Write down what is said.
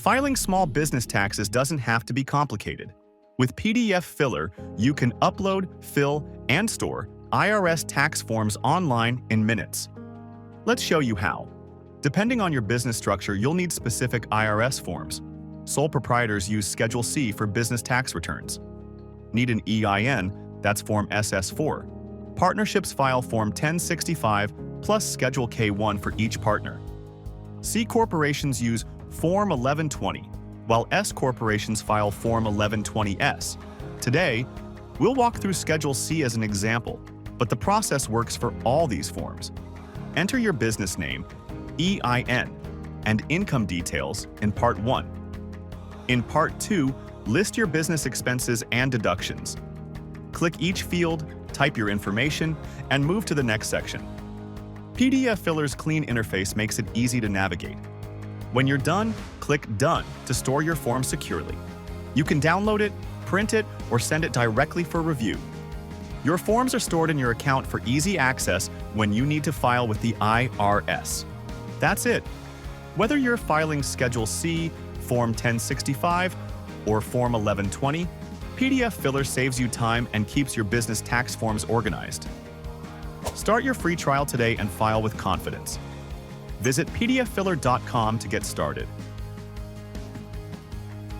Filing small business taxes doesn't have to be complicated. With pdfFiller, you can upload, fill, and store IRS tax forms online in minutes. Let's show you how. Depending on your business structure, you'll need specific IRS forms. Sole proprietors use Schedule C for business tax returns. Need an EIN, that's Form SS4. Partnerships file Form 1065 plus Schedule K1 for each partner. C corporations use Form 1120, while S corporations file Form 1120S. Today, we'll walk through Schedule C as an example, but the process works for all these forms. Enter your business name, EIN, and income details in Part 1. In Part 2, list your business expenses and deductions. Click each field, type your information, and move to the next section. pdfFiller's clean interface makes it easy to navigate. When you're done, click Done to store your form securely. You can download it, print it, or send it directly for review. Your forms are stored in your account for easy access when you need to file with the IRS. That's it. Whether you're filing Schedule C, Form 1065, or Form 1120, pdfFiller saves you time and keeps your business tax forms organized. Start your free trial today and file with confidence. Visit pdfFiller.com to get started.